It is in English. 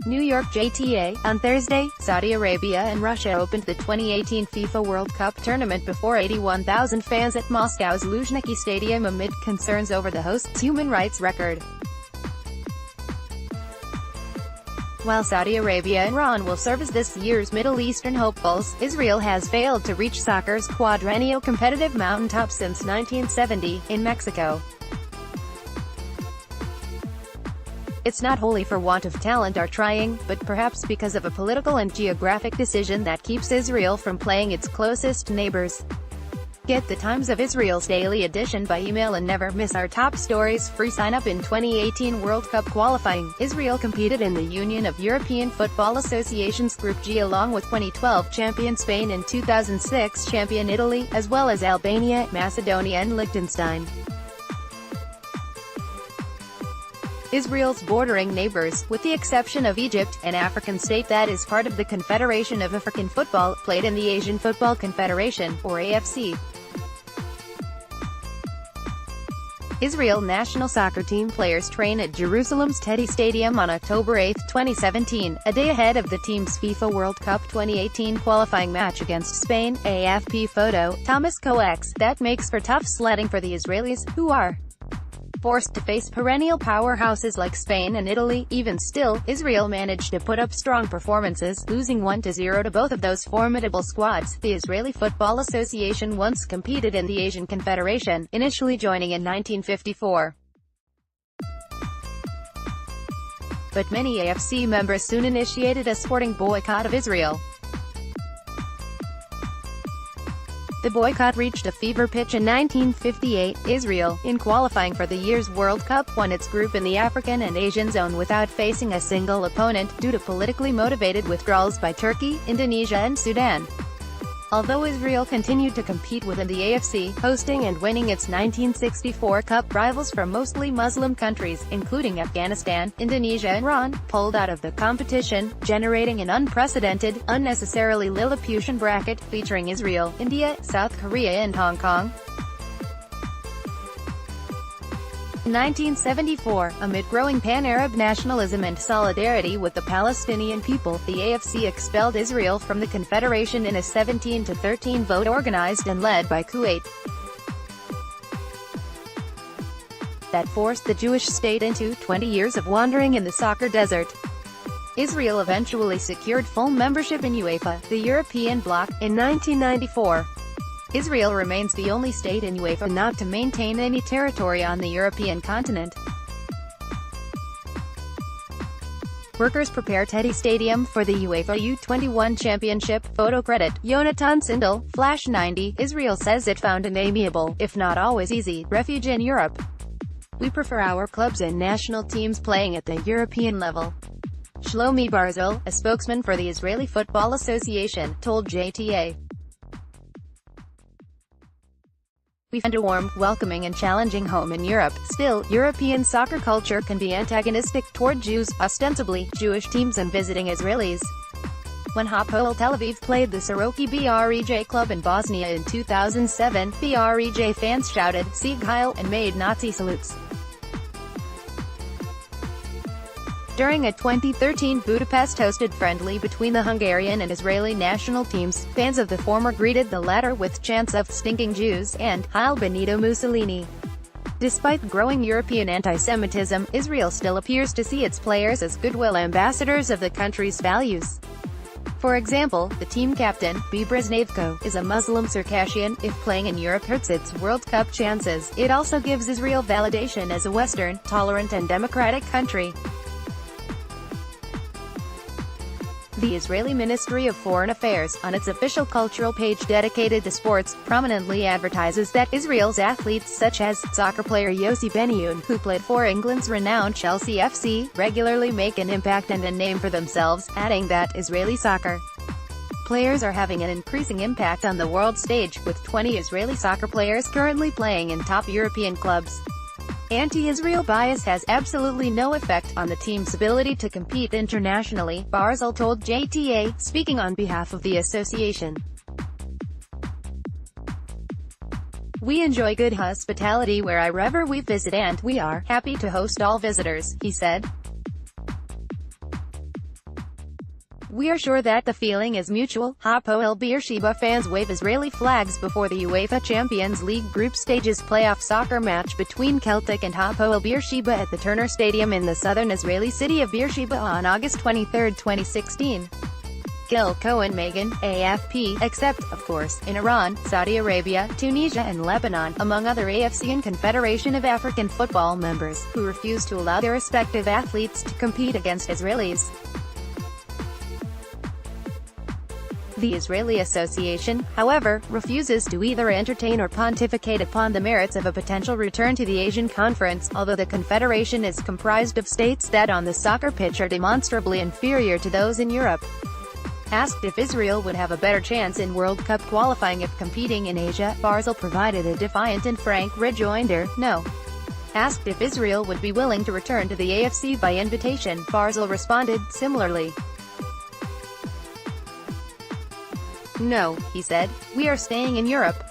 New York JTA. On Thursday, Saudi Arabia and Russia opened the 2018 FIFA World Cup tournament before 81,000 fans at Moscow's Luzhniki Stadium amid concerns over the host's human rights record. While Saudi Arabia and Iran will serve as this year's Middle Eastern hopefuls, Israel has failed to reach soccer's quadrennial competitive mountaintop since 1970, in Mexico. It's not wholly for want of talent or trying, but perhaps because of a political and geographic decision that keeps Israel from playing its closest neighbors. Get the Times of Israel's daily edition by email and never miss our top stories. Free sign-up in 2018 World Cup qualifying. Israel competed in the Union of European Football Associations Group G along with 2012 champion Spain and 2006 champion Italy, as well as Albania, Macedonia and Liechtenstein. Israel's bordering neighbors, with the exception of Egypt, an African state that is part of the Confederation of African Football, played in the Asian Football Confederation, or AFC. Israel national soccer team players train at Jerusalem's Teddy Stadium on October 8, 2017, a day ahead of the team's FIFA World Cup 2018 qualifying match against Spain. AFP photo, Thomas Coax. That makes for tough sledding for the Israelis, who are forced to face perennial powerhouses like Spain and Italy. Even still, Israel managed to put up strong performances, losing 1-0 to both of those formidable squads. The Israeli Football Association once competed in the Asian Confederation, initially joining in 1954. But many AFC members soon initiated a sporting boycott of Israel. The boycott reached a fever pitch in 1958. Israel, in qualifying for the year's World Cup, won its group in the African and Asian zone without facing a single opponent, due to politically motivated withdrawals by Turkey, Indonesia and Sudan. Although Israel continued to compete within the AFC, hosting and winning its 1964 Cup, rivals from mostly Muslim countries, including Afghanistan, Indonesia and Iran, pulled out of the competition, generating an unprecedented, unnecessarily Lilliputian bracket, featuring Israel, India, South Korea and Hong Kong. In 1974, amid growing pan-Arab nationalism and solidarity with the Palestinian people, the AFC expelled Israel from the Confederation in a 17-13 vote organized and led by Kuwait. That forced the Jewish state into 20 years of wandering in the soccer desert. Israel eventually secured full membership in UEFA, the European bloc, in 1994. Israel remains the only state in UEFA not to maintain any territory on the European continent. Workers prepare Teddy Stadium for the UEFA U21 Championship. Photo credit, Yonatan Sindel, Flash 90. Israel says it found an amiable, if not always easy, refuge in Europe. We prefer our clubs and national teams playing at the European level. Shlomi Barzel, a spokesman for the Israeli Football Association, told JTA. We find a warm, welcoming and challenging home in Europe. Still, European soccer culture can be antagonistic toward Jews, ostensibly Jewish teams and visiting Israelis. When Hapoel Tel Aviv played the Soroki Brej club in Bosnia in 2007, Brej fans shouted, "Sieg Heil," and made Nazi salutes. During a 2013 Budapest-hosted friendly between the Hungarian and Israeli national teams, fans of the former greeted the latter with chants of "Stinking Jews" and "Heil Benito Mussolini." Despite growing European anti-Semitism, Israel still appears to see its players as goodwill ambassadors of the country's values. For example, the team captain, Bresnevko, is a Muslim Circassian. If playing in Europe hurts its World Cup chances, it also gives Israel validation as a Western, tolerant and democratic country. The Israeli Ministry of Foreign Affairs, on its official cultural page dedicated to sports, prominently advertises that Israel's athletes such as soccer player Yossi Benayoun, who played for England's renowned Chelsea FC, regularly make an impact and a name for themselves, adding that Israeli soccer players are having an increasing impact on the world stage, with 20 Israeli soccer players currently playing in top European clubs. Anti-Israel bias has absolutely no effect on the team's ability to compete internationally, Barzel told JTA, speaking on behalf of the association. We enjoy good hospitality wherever we visit and we are happy to host all visitors, he said. "We are sure that the feeling is mutual." Hapoel Beersheba fans wave Israeli flags before the UEFA Champions League group stages playoff soccer match between Celtic and Hapoel Beersheba at the Turner Stadium in the southern Israeli city of Beersheba on August 23, 2016. Gil Cohen-Magan, AFP, except, of course, in Iran, Saudi Arabia, Tunisia and Lebanon, among other AFC and Confederation of African Football members, who refuse to allow their respective athletes to compete against Israelis. The Israeli Association, however, refuses to either entertain or pontificate upon the merits of a potential return to the Asian Conference, although the confederation is comprised of states that on the soccer pitch are demonstrably inferior to those in Europe. Asked if Israel would have a better chance in World Cup qualifying if competing in Asia, Barzal provided a defiant and frank rejoinder, "No." Asked if Israel would be willing to return to the AFC by invitation, Barzal responded, similarly. "No," he said, "we are staying in Europe."